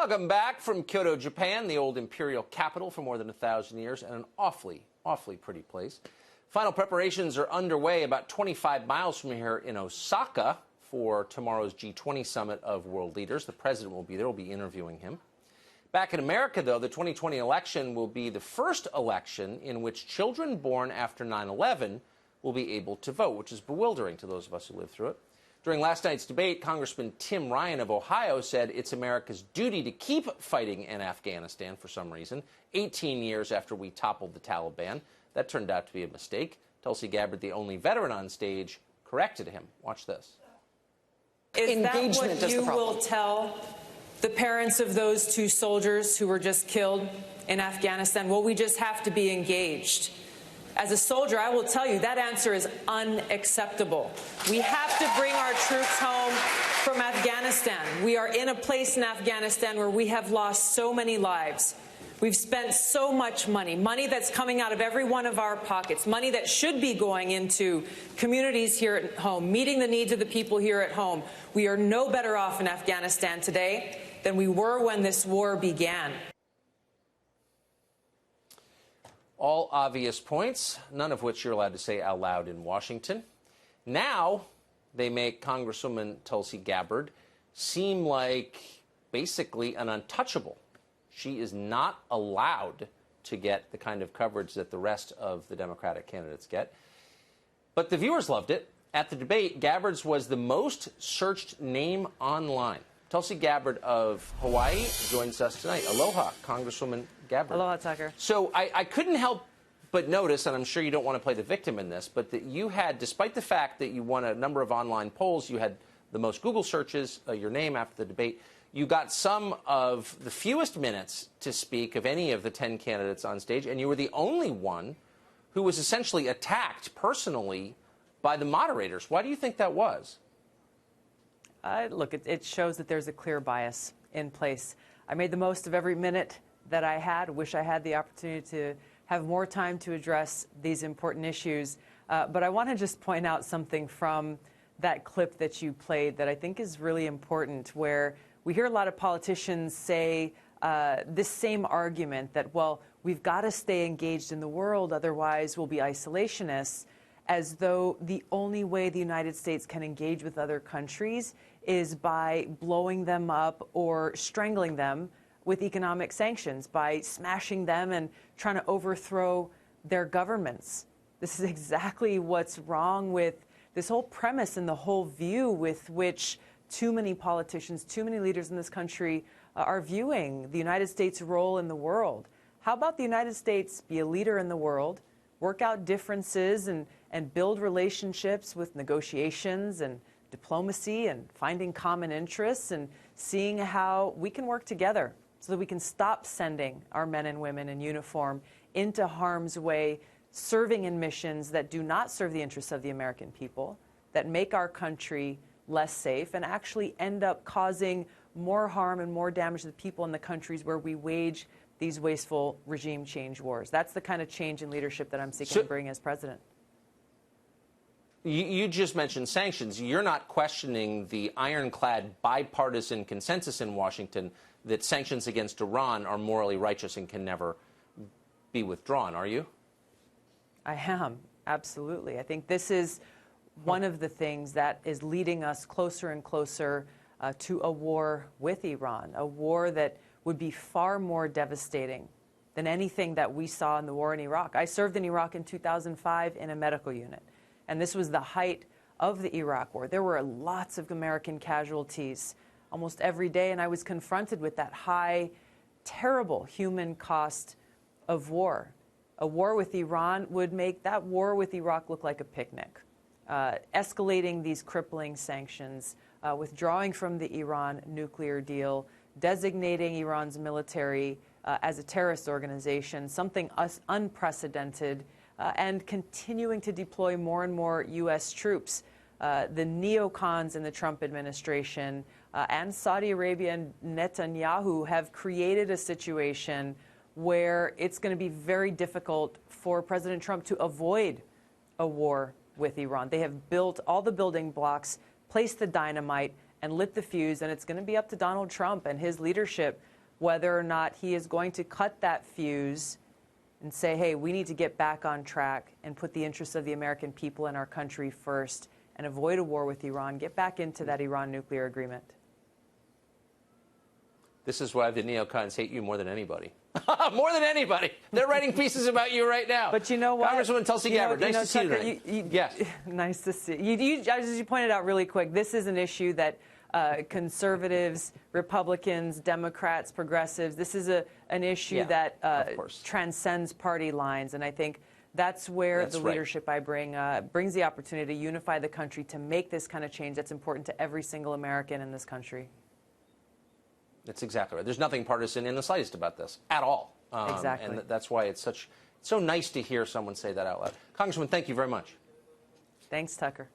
Welcome back from Kyoto, Japan, the old imperial capital for more than 1,000 years, and an awfully pretty place. Final preparations are underway about 25 miles from here in Osaka for tomorrow's G20 summit of world leaders. The president will be there. We'll be interviewing him. Back in America, though, the 2020 election will be the first election in which children born after 9/11 will be able to vote, which is bewildering to those of us who lived through it. During last night's debate, Congressman Tim Ryan of Ohio said it's America's duty to keep fighting in Afghanistan for some reason, 18 years after we toppled the Taliban. That turned out to be a mistake. Tulsi Gabbard, the only veteran on stage, corrected him. Watch this. Is that what you will tell the parents of those 2 soldiers who were just killed in Afghanistan? Well, we just have to be engaged. As a soldier, I will tell you that answer is unacceptable. We have to bring our troops home from Afghanistan. We are in a place in Afghanistan where we have lost so many lives. We've spent so much money, money that's coming out of every one of our pockets, money that should be going into communities here at home, meeting the needs of the people here at home. We are no better off in Afghanistan today than we were when this war began. All obvious points, none of which you're allowed to say out loud in Washington. Now they make Congresswoman Tulsi Gabbard seem like basically an untouchable. She is not allowed to get the kind of coverage that the rest of the Democratic candidates get. But the viewers loved it. At the debate, Gabbard's was the most searched name online. Tulsi Gabbard of Hawaii joins us tonight. Aloha, Congresswoman Gabbard. Aloha, Tucker. So I couldn't help but notice, and I'm sure you don't want to play the victim in this, but that you had, despite the fact that you won a number of online polls, you had the most Google searches, your name after the debate, you got some of the fewest minutes to speak of any of the 10 candidates on stage, and you were the only one who was essentially attacked personally by the moderators. Why do you think that was? Look, it shows that there's a clear bias in place. I made the most of every minute that I had. Wish I had the opportunity to have more time to address these important issues. But I want to just point out something from that clip that you played that I think is really important, where we hear a lot of politicians say this same argument that, well, we've got to stay engaged in the world, otherwise we'll be isolationists, as though the only way the United States can engage with other countries is by blowing them up or strangling them with economic sanctions, by smashing them and trying to overthrow their governments. This is exactly what's wrong with this whole premise and the whole view with which too many politicians, too many leaders in this country are viewing the United States' role in the world. How about the United States be a leader in the world, work out differences and build relationships with negotiations and diplomacy and finding common interests and seeing how we can work together so that we can stop sending our men and women in uniform into harm's way, serving in missions that do not serve the interests of the American people, that make our country less safe and actually end up causing more harm and more damage to the people in the countries where we wage these wasteful regime change wars. That's the kind of change in leadership that I'm seeking to bring as president. You just mentioned sanctions. You're not questioning the ironclad bipartisan consensus in Washington that sanctions against Iran are morally righteous and can never be withdrawn, are you? I am, absolutely. I think this is one of the things that is leading us closer and closer to a war with Iran, a war that would be far more devastating than anything that we saw in the war in Iraq. I served in Iraq in 2005 in a medical unit, and this was the height of the Iraq war. There were lots of American casualties almost every day, and I was confronted with that high, terrible human cost of war. A war with Iran would make that war with Iraq look like a picnic. Escalating these crippling sanctions, withdrawing from the Iran nuclear deal, designating Iran's military as a terrorist organization, something unprecedented, and continuing to deploy more and more U.S. troops. The neocons in the Trump administration and Saudi Arabia and Netanyahu have created a situation where it's going to be very difficult for President Trump to avoid a war with Iran. They have built all the building blocks, placed the dynamite, and lit the fuse, and it's going to be up to Donald Trump and his leadership whether or not he is going to cut that fuse and say, hey, we need to get back on track and put the interests of the American people and our country first and avoid a war with Iran, get back into that Iran nuclear agreement. This is why the neocons hate you more than anybody. More than anybody. They're writing pieces about you right now. But you know what? Congresswoman Tulsi Gabbard, nice to see you tonight. Yes. Nice to see you. As you pointed out really quick, this is an issue that conservatives, Republicans, Democrats, progressives, this is an issue that transcends party lines. And I think that's where the leadership I bring brings the opportunity to unify the country to make this kind of change that's important to every single American in this country. That's exactly right. There's nothing partisan in the slightest about this at all. Exactly. And that's why it's so nice to hear someone say that out loud. Congresswoman, thank you very much. Thanks, Tucker.